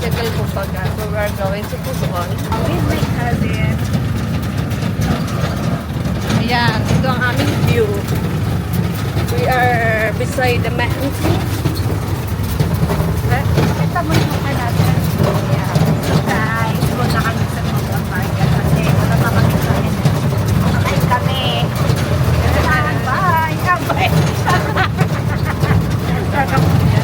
tricycle kumbaga. So we are going to Quezon. With my cousin. Ayan, ito ang aming view. We are beside the mountain. Ito mo yung mukha natin. Yeah. Guys, punta kami sa Quezon Market kasi wala pa kami sa akin. Ay kami. Bye! Bye!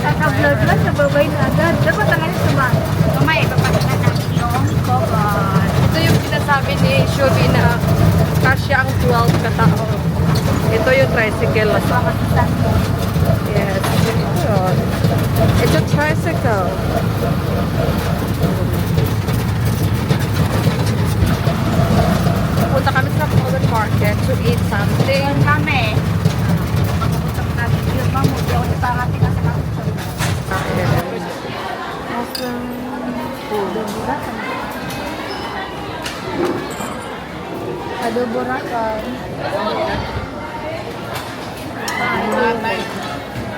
Kaka-vlog lang, nababay na agad. Dapat ang alis naman. Mamaya, ipapakita namin yung Quezon. Ito yung sinasabi ni Shubi na kasya ang 12 katao. Ito yung tricycle. Yes. It's a tricycle. Punta kami sa Quezon Market to eat something. Doon kami. Mapupunta ko natin yun. Mamuti ako sa ating nasa kapitol. Awesome. Adobo rakan.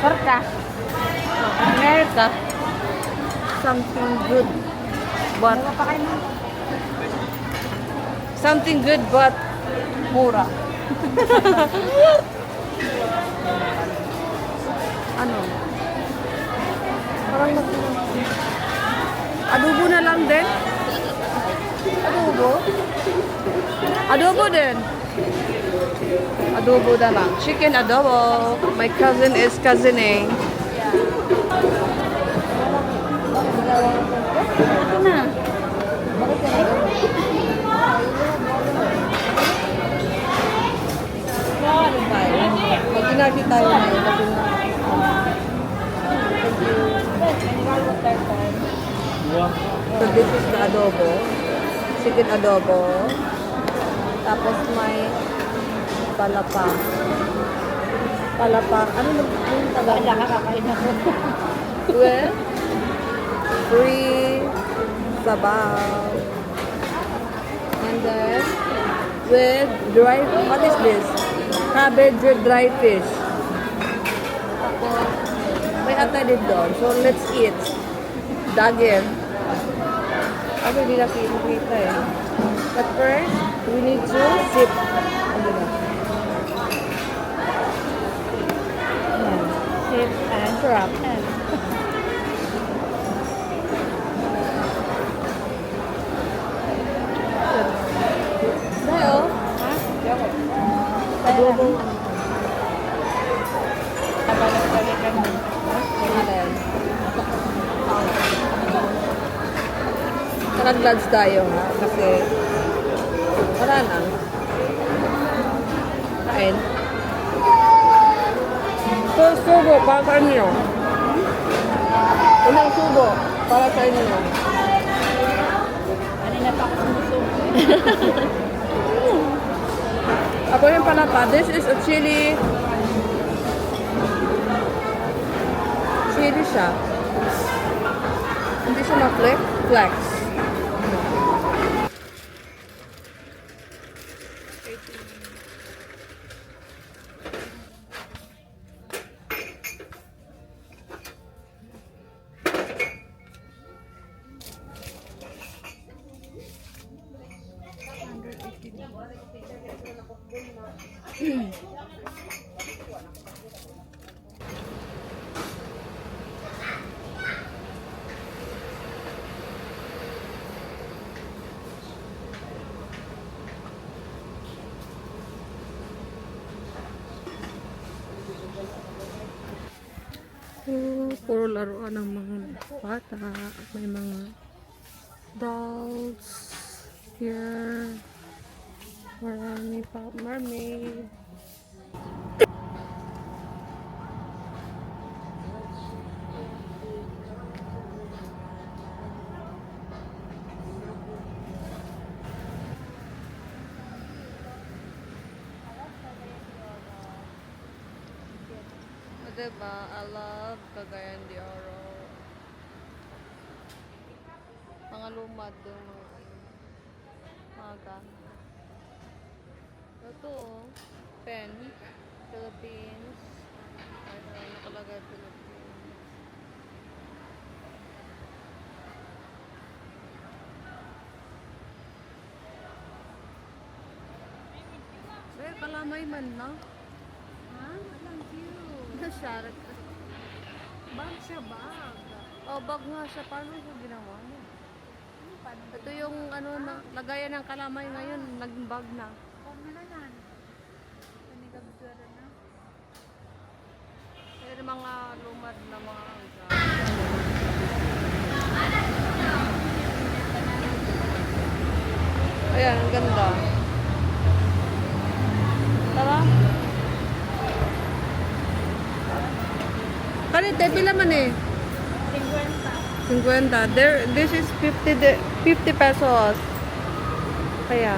Korka. America. Something good. But Dalawa pa kayo. something good but mura. Ano? Parang adobo na lang din. Adobo? Adobo din. Adobo na lang. Chicken adobo. My cousin is cousining. Ito na. Mag-ginagi tayo na yun. So this is the adobo. Chicken adobo. Tapos may palapang. Palapang. Ano yung taga? Wala ka kakain ako. Well, free sabaw. And then with dry, what is this? Cabbage with dry fish. Tapos, may atay din doon. So let's eat. Dagin. Ano, hindi na kita eh. But first, we need to sip. Ano na? Sip and Sarap. Dahil, adobo. Balik-balikan mo. Alin? Naka-gloves tayo ha, kasi wala na. Kain. So, subo, para sa inyo. Unang subo, para sa inyo. Kanina pa ako sumusog. Ako yung palapa. This is a chili. Chili siya. Hindi siya ma-flex. Puro laruan ng mga bata. May mga dolls here. Marami pa. Mermaid. Diba? I love Cagayan de Oro. Mga lumad doon. Mga gamit. Ito oh. Pen. Philippines. Ay, nakalagay Philippines. Kalamay man na. Ha? Walang cute. Nasyarat. Bag siya, bag. Oh, bag nga siya. Paano siya ginawa niya? Ano pa? Ito yung ano, lagayan ng kalamay ngayon. Naging bag na. Kung na yan. Panigabdura na. Pero mga lumad na mga hanggang. Ayan, ang ganda. Tara. Kanite, pila man eh? 50. 50. This is 50 pesos. Kaya.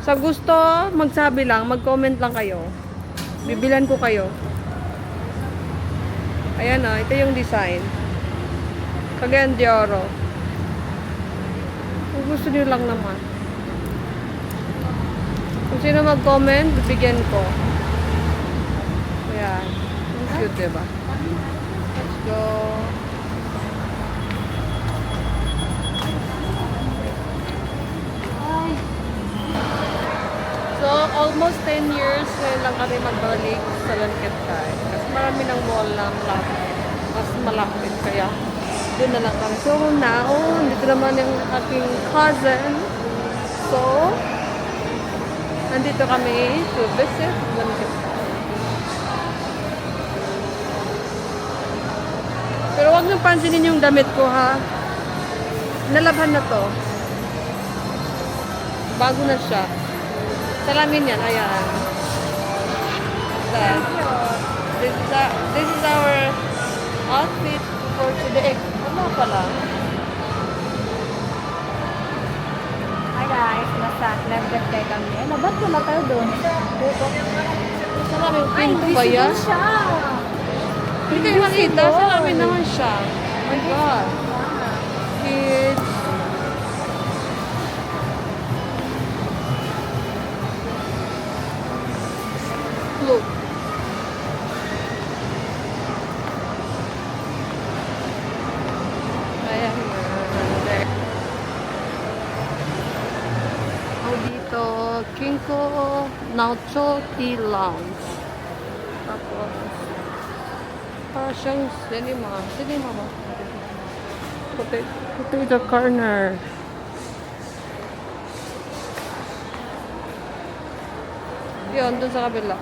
Sa gusto, magsabi lang, mag-comment lang kayo. Bibilan ko kayo. Ayan o, ito yung design. Cagayan de Oro. Kung gusto niyo lang naman. Kung sino mag-comment, bibigyan ko. Ayan. Ang cute, diba? Let's go. Ay. So, almost 10 years ngayon lang kami magbalik sa Langketay. Kasi marami ng mall na mas malapit. Kaya, doon na lang kami. So, dito naman yung aking cousin. So, nandito kami to visit Langketay. Pero wag niyong pansinin yung damit ko, ha? Nalabhan na to. Bago na siya. Salamin yan, ayan. Then, this is our outfit for today. Ano pala? Hi guys, nasa nag-birthday kami. Ano, ba't wala tayo doon? Salamin, pinto ba yan? siya! Hindi kayo makita, salamin naman siya. Oh my God. Kids. Look. Ayan nga. Oh, dito, Kinko Nacho Tea Lounge. Tapos, para siyang cinema. Cinema ba? Potato corner. Yun, dun sa kabila.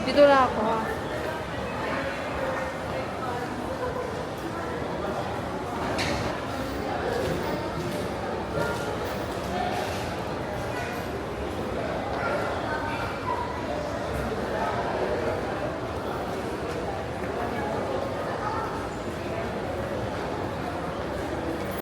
Dito na ako, ha.